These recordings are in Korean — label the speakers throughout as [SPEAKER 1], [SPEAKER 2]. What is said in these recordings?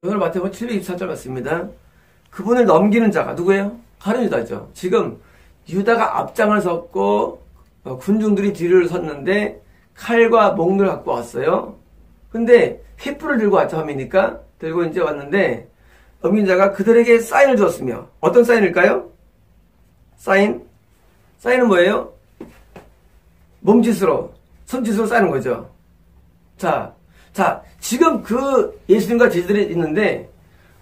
[SPEAKER 1] 오늘 마태복음 724절 맞습니다. 그분을 넘기는 자가 누구예요? 가룟 유다죠. 지금 유다가 앞장을 섰고 군중들이 뒤를 섰는데 칼과 몽를 갖고 왔어요. 근데 횃불을 들고 왔죠. 함이니까 들고 이제 왔는데 넘긴 자가 그들에게 사인을 주었으며 어떤 사인일까요? 사인은 뭐예요? 몸짓으로 손짓으로 쌓는 거죠. 자, 지금 그 예수님과 제자들이 있는데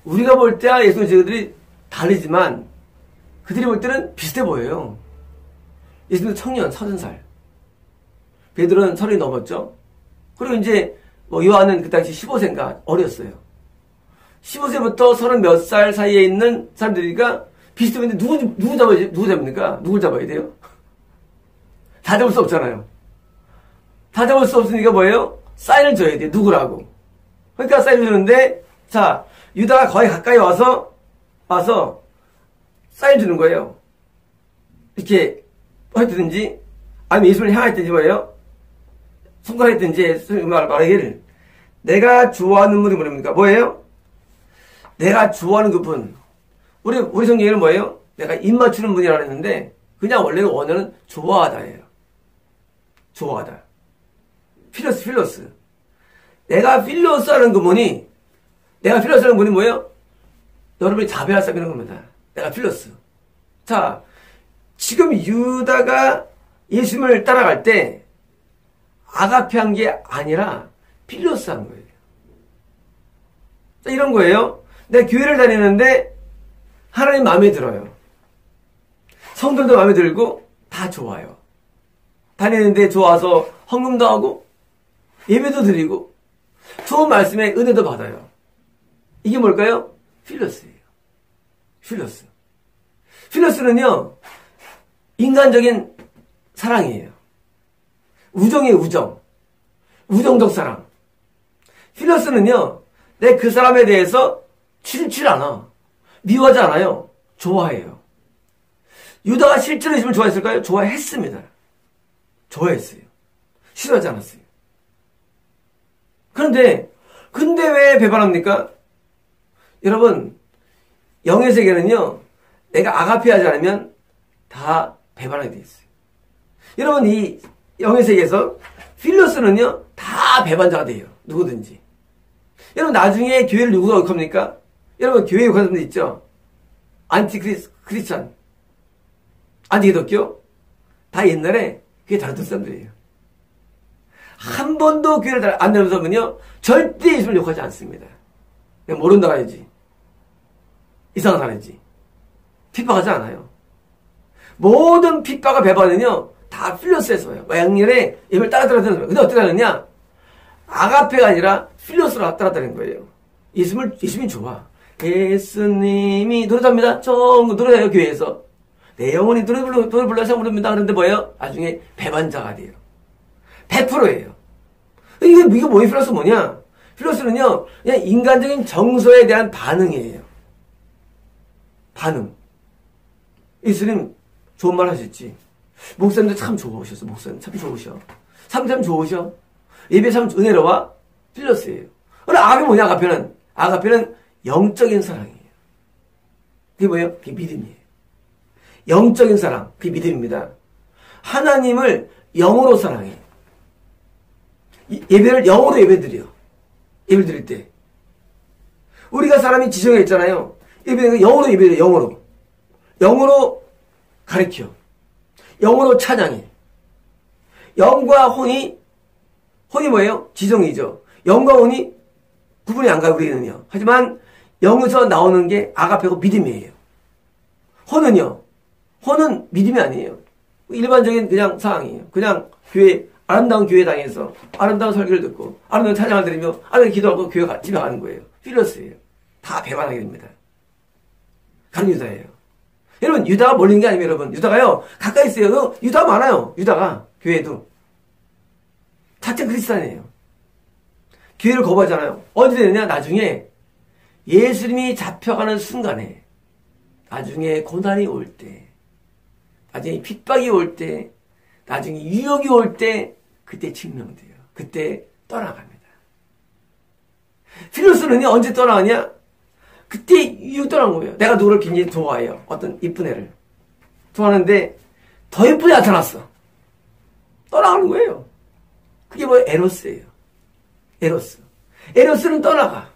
[SPEAKER 1] 우리가 볼 때야 예수님과 제자들이 다르지만 그들이 볼 때는 비슷해 보여요. 예수님은 청년 30살, 베드로는 30이 넘었죠. 그리고 이제 요한은 그 당시 15세인가 어렸어요. 15세부터 30 몇 살 사이에 있는 사람들이니까 비슷해 보이는데 누구 잡습니까? 누굴 잡아야 돼요? 다 잡을 수 없잖아요. 다 잡을 수 없으니까 뭐예요? 사인을 줘야 돼요. 누구라고. 그러니까 사인을 주는데, 자, 유다가 거의 가까이 와서 사인 주는 거예요. 이렇게, 했든지, 아니면 예수를 향했든지 뭐예요? 손가락했든지, 예수님 말하기를, 내가 좋아하는 분이 뭐랍니까? 뭐예요? 내가 좋아하는 그분. 우리 성경에는 뭐예요? 내가 입 맞추는 분이라고 했는데, 그냥 원래는 원어는 좋아하다예요. 좋아하다. 필로스. 내가 필로스 하는 그분이 뭐예요? 여러분이 자배할 사람이라는 겁니다. 내가 필로스. 자, 지금 유다가 예수님을 따라갈 때 아가페 한 게 아니라 필로스 한 거예요. 자, 이런 거예요. 내가 교회를 다니는데 하나님 마음에 들어요. 성도들도 마음에 들고 다 좋아요. 다니는데 좋아서 헌금도 하고 예배도 드리고 좋은 말씀에 은혜도 받아요. 이게 뭘까요? 필로스예요. 필로스는요 인간적인 사랑이에요. 우정이에요. 우정적 사랑. 필로스는요 내 그 사람에 대해서 싫지 않아. 미워하지 않아요. 좋아해요. 유다가 실제로 예수님을 좋아했을까요? 좋아했습니다. 좋아했어요. 싫어하지 않았어요. 근데 왜 배반합니까? 여러분, 영의 세계는요, 내가 아가페 하지 않으면 다 배반하게 돼 있어요. 여러분, 이 영의 세계에서 필로스는요, 다 배반자가 돼요. 누구든지. 여러분, 나중에 교회를 누구가 욕합니까? 여러분, 교회 욕하는 분들 있죠? 크리스찬, 안티기독교? 다 옛날에 그게 다른 사람들이에요. 한 번도 교회를 안 다니는 사람은요, 절대 예수를 욕하지 않습니다. 그냥 모른다 가야지. 이상한 사람이지. 핍박하지 않아요. 모든 핍박과 배반은요, 다 필로스에서 와요. 양년에 예수를 따라다니는 거예요. 근데 어떻게 하느냐? 아가페가 아니라 필로스로 따라다니는 거예요. 예수님이 좋아. 예수님이 노래합니다. 전부 노래해요, 교회에서. 내 영혼이 노래 불러서 부릅니다. 그런데 뭐예요? 나중에 배반자가 돼요. 100%예요. 이게 뭐예요? 필로스 뭐냐? 필로스는요, 그냥 인간적인 정서에 대한 반응이에요. 반응. 예수님, 좋은 말 하셨지. 목사님도 참 좋으셨어. 목사님 참 좋으셔. 참 좋으셔. 예배 참 은혜로워. 필로스예요. 그럼 아가페는 뭐냐? 아가페는 영적인 사랑이에요. 그게 뭐예요? 그게 믿음이에요. 영적인 사랑, 그게 믿음입니다. 하나님을 영으로 사랑해. 예배를 영으로 예배드려. 예배 드릴 때. 우리가 사람이 지정해 있잖아요. 예배는 영으로 예배드려, 영으로. 영으로 가르쳐. 영으로 찬양해. 영과 혼이 뭐예요? 지정이죠. 영과 혼이 구분이 안 가요, 우리는요. 하지만 영에서 나오는 게 아가페고 믿음이에요. 혼은 믿음이 아니에요. 일반적인 그냥 상황이에요. 그냥 아름다운 교회당에서 아름다운 설교를 듣고 아름다운 찬양을 드리며 아름다운 기도하고 집에 가는 거예요. 필로스예요. 다 배반하게 됩니다. 가룟 유다예요. 여러분, 유다가 몰린 게 아니에요, 여러분. 유다가요, 가까이 있어요. 유다가 많아요. 유다가, 교회에도. 자체 크리스찬이에요. 교회를 거부하잖아요. 언제 되느냐? 나중에 예수님이 잡혀가는 순간에, 나중에 고난이 올 때, 나중에 핍박이 올 때, 나중에 유혹이 올 때, 그때 증명돼요. 그때 떠나갑니다. 필로스는요, 언제 떠나느냐? 그때 이후 떠난 거예요. 내가 누구를 굉장히 좋아해요. 어떤 이쁜 애를. 좋아하는데, 더 이쁜 애 나타났어. 떠나가는 거예요. 그게 뭐예요? 에로스예요. 에로스. 에로스는 떠나가.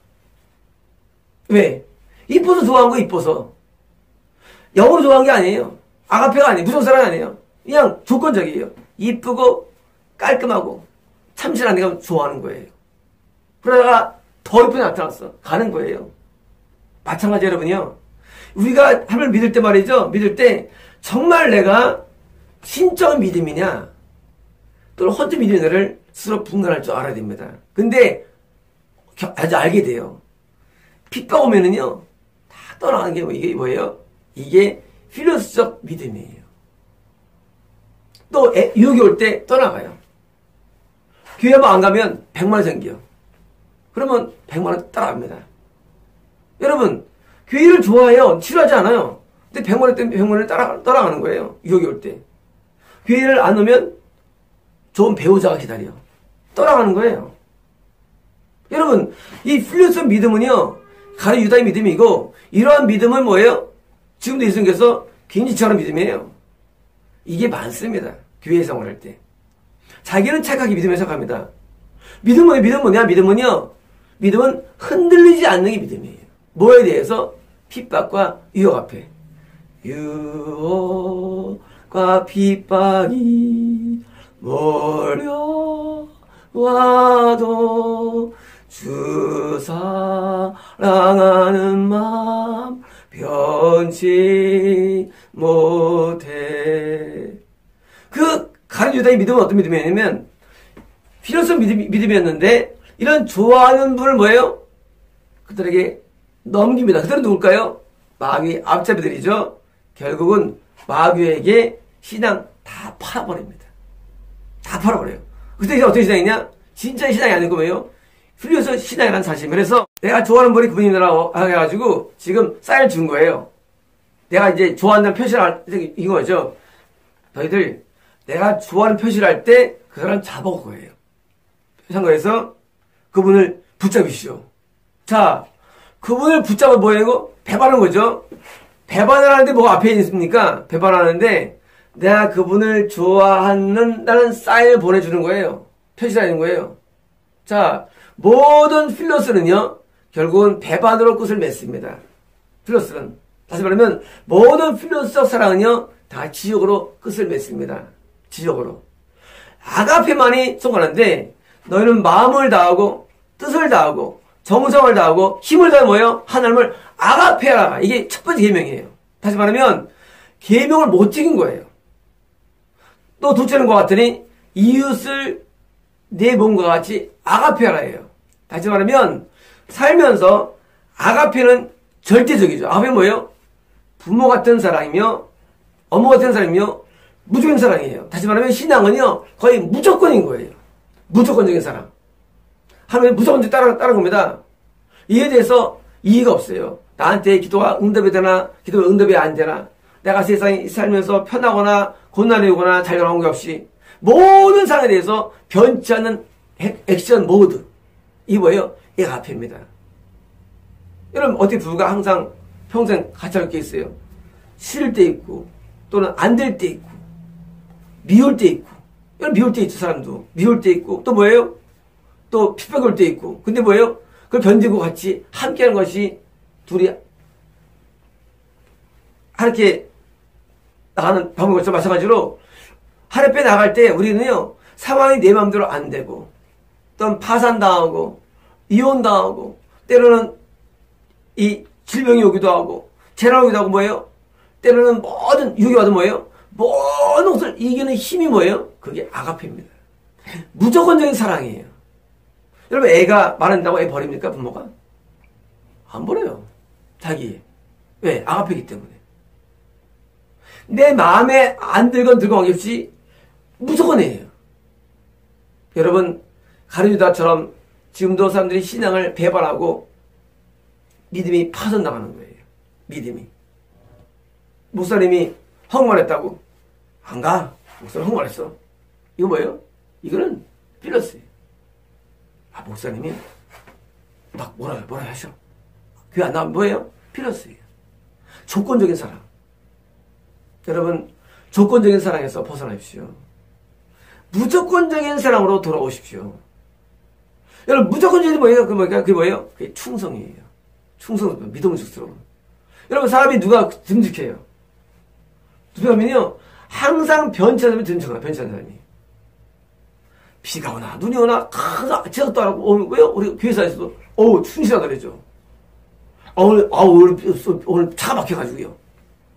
[SPEAKER 1] 왜? 이뻐서 좋아한 거 이뻐서. 영으로 좋아한 게 아니에요. 아가페가 아니에요. 무슨 사랑이 아니에요. 그냥 조건적이에요. 이쁘고 깔끔하고 참신한 애가 좋아하는 거예요. 그러다가 더 이쁜 애 나타났어. 가는 거예요. 마찬가지 여러분이요. 우리가 하나님을 믿을 때 말이죠. 믿을 때 정말 내가 신적 믿음이냐 또는 헛된 믿음이냐를 스스로 분간할 줄 알아야 됩니다. 근데 아주 알게 돼요. 핍박 오면은요. 다 떠나가는 게 이게 뭐예요? 이게 필로스적 믿음이에요. 또 유혹이 올 때 떠나가요. 교회 한번 안 가면 100만 원 생겨. 그러면 100만 원 따라갑니다. 여러분 교회를 좋아해요. 싫어하지 않아요. 근데 100만 원 때문에 100만 원을 따라가는 거예요. 유혹이 올 때. 교회를 안 오면 좋은 배우자가 기다려. 떠나가는 거예요. 여러분 이 필로스적 믿음은요. 가룟 유다의 믿음이고 이러한 믿음은 뭐예요? 지금도 예수님께서 굉장히 지하는 믿음이에요. 이게 많습니다. 교회 생활할 때. 자기는 착하게 믿음을 생각합니다. 믿음은 뭐냐? 믿음은 흔들리지 않는 게 믿음이에요. 뭐에 대해서? 핍박과 유혹 앞에. 유혹과 핍박이 몰려와도 주 사랑하는 마음 변치 못해. 그 가룟 유다의 믿음은 어떤 믿음이냐면 필요성 믿음이었는데 이런 좋아하는 분을 뭐예요? 그들에게 넘깁니다. 그들은 누굴까요? 마귀 앞잡이들이죠. 결국은 마귀에게 신앙 다 팔아버립니다. 다 팔아버려요. 그때 이제 어떤 신앙이냐? 진짜 신앙이 아니고 뭐예요? 풀려서 신앙이라는 사실. 그래서 내가 좋아하는 분이 그분이라고 해가지고 지금 쌀을 준 거예요. 내가 이제 좋아한다는 표시를 할 때 이거죠. 너희들 내가 좋아하는 표시를 할 때 그 사람 잡아올 거예요. 상거에서 그분을 붙잡으시오. 자, 그분을 붙잡아 뭐예요? 배반하는 거죠. 배반을 하는데 뭐가 앞에 있습니까? 배반하는데 내가 그분을 좋아한다는 사인을 보내주는 거예요. 표시를 하는 거예요. 자, 모든 필로스는요, 결국은 배반으로 끝을 맺습니다. 필로스는. 다시 말하면, 모든 필로스적 사랑은요, 다 지옥으로 끝을 맺습니다. 지옥으로. 아가페만이 성공하는데, 너희는 마음을 다하고, 뜻을 다하고, 정성을 다하고, 힘을 다하면 뭐예요? 하나님을 아가페하라. 이게 첫 번째 계명이에요. 다시 말하면, 계명을 못 지킨 거예요. 또 둘째는 것 같으니, 이웃을 내 몸과 같이 아가페하라예요. 다시 말하면 살면서 아가페는 절대적이죠. 아가페는 뭐예요? 부모 같은 사랑이며 어머 같은 사랑이며 무조건 사랑이에요. 다시 말하면 신앙은요 거의 무조건인 거예요. 무조건적인 사랑. 하면 무조건 따라간 겁니다. 이에 대해서 이의가 없어요. 나한테 기도가 응답이 되나 기도가 응답이 안 되나 내가 세상에 살면서 편하거나 고난이 오거나 자유로운 관계 없이 모든 상황에 대해서 변치 않는 액션 모드. 이게 뭐예요? 이게 아가페입니다. 여러분, 어떻게 부부가 항상 평생 같이 할 게 있어요? 싫을 때 있고, 또는 안 될 때 있고, 미울 때 있고. 여러분, 미울 때 있죠, 사람도. 미울 때 있고, 또 뭐예요? 또 핍박 올 때 있고. 근데 뭐예요? 그걸 견디고 같이 함께 하는 것이 둘이 이렇게 나가는 방법과 마찬가지로 하늘에 나갈 때 우리는요, 상황이 내 마음대로 안 되고, 또는 파산당하고, 이혼당하고, 때로는 이 질병이 오기도 하고, 재난이 오기도 하고 뭐예요? 때로는 모든 유혹이 와도 뭐예요? 모든 것을 이기는 힘이 뭐예요? 그게 아가페입니다. 무조건적인 사랑이에요. 여러분, 애가 말한다고 애 버립니까? 부모가? 안 버려요. 자기. 왜? 아가페이기 때문에. 내 마음에 안 들건 들건 관계없이 무조건이에요. 여러분, 가룟 유다처럼 지금도 사람들이 신앙을 배반하고 믿음이 파손당하는 거예요. 믿음이. 목사님이 헝말했다고 안 가. 목사님 헝말했어. 이거 뭐예요? 이거는 필요스예요. 아, 목사님이 막 뭐라 하셔. 교회 안 나오면 뭐예요? 필요스예요. 조건적인 사랑. 여러분, 조건적인 사랑에서 벗어나십시오. 무조건적인 사랑으로 돌아오십시오. 여러분, 무조건적인 뭐예요? 그게 뭐예요? 그게 충성이에요. 충성, 믿음직스러운. 여러분, 사람이 누가 듬직해요? 누가면요, 항상 변치하면 듬직하다, 변치하는 사람이. 비가 오나, 눈이 오나, 제작도 안 하고, 왜요? 우리 교회사에서도, 충실하다 그랬죠. 오늘 차가 막혀가지고요.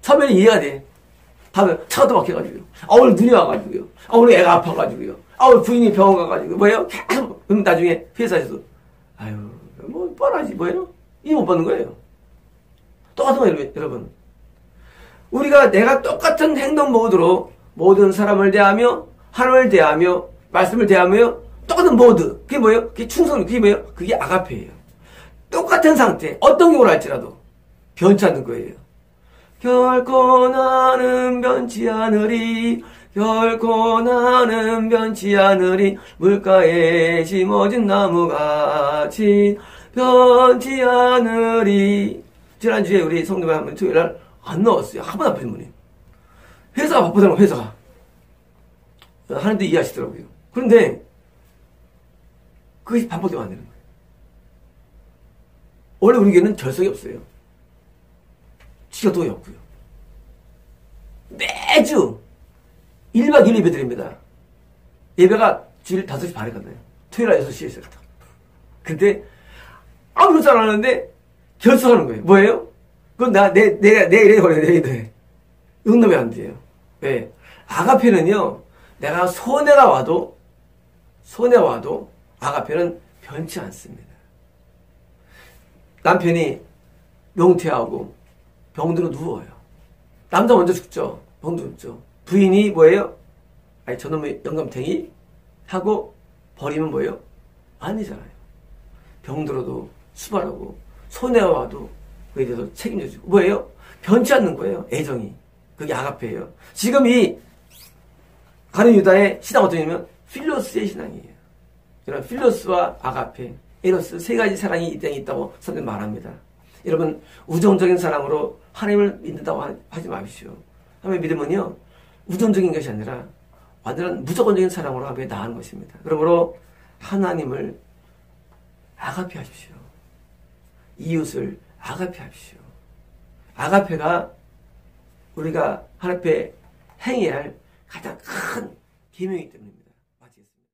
[SPEAKER 1] 처음에는 이해가 돼. 다음에 차가 또 막혀가지고요. 오늘 눈이 와가지고요. 오늘 애가 아파가지고요. 오늘 부인이 병원 가가지고, 뭐예요? 계속, 그럼 나중에 회사에서도, 뭐, 뻔하지, 뭐예요? 이해 못 받는 거예요. 똑같은 거예요, 여러분. 내가 똑같은 행동 모드로 모든 사람을 대하며, 하나님을 대하며, 말씀을 대하며, 똑같은 모드. 그게 뭐예요? 그게 충성, 그게 뭐예요? 그게 아가페예요. 똑같은 상태, 어떤 경우를 할지라도 변치 않는 거예요. 결코 나는 변치 않으리, 결코 나는 변치 않으리, 물가에 심어진 나무같이 변치 않으리. 지난주에 우리 성도가 한번 토요일날 안 나왔어요. 한 번 안 빠진 분이. 회사가 바쁘더라고, 회사가. 하는데 이해하시더라고요. 그런데 그것이 반복되면 안 되는 거예요. 원래 우리 교회는 결석이 없어요. 지켜도이 없고요. 매주 1박 2일 예배 드립니다. 예배가 주일 5시 반에 끝나요. 토요일 날 6시에 있어요. 근데 아무렇지 않았는데 결석하는 거예요. 뭐예요? 그건 내가 이래 버려요. 내 이래. 응답이 안 돼요. 왜? 아가페는요, 내가 손해가 와도 아가페는 변치 않습니다. 남편이 명퇴하고 병들어 누워요. 남자 먼저 죽죠. 병들어 죽죠. 부인이 뭐예요? 저놈의 영감탱이 하고 버리면 뭐예요? 아니잖아요. 병들어도 수발하고 손해가 와도 그에 대해서 책임져주고 뭐예요? 변치 않는 거예요. 애정이. 그게 아가페예요. 지금 이 가룟 유다의 신앙 어떤 이냐면 필로스의 신앙이에요. 여러분, 필로스와 아가페, 에로스 세 가지 사랑이 이 땅에 있다고 선생님 말합니다. 여러분, 우정적인 사랑으로 하나님을 믿는다고 하지 마십시오. 하나님의 믿음은요, 우정적인 것이 아니라 완전한 무조건적인 사랑으로 하나님께 나아가는 것입니다. 그러므로 하나님을 아가페 하십시오. 이웃을 아가페 하십시오. 아가페가 우리가 하나님 앞에 행해야 할 가장 큰 계명이기 때문입니다.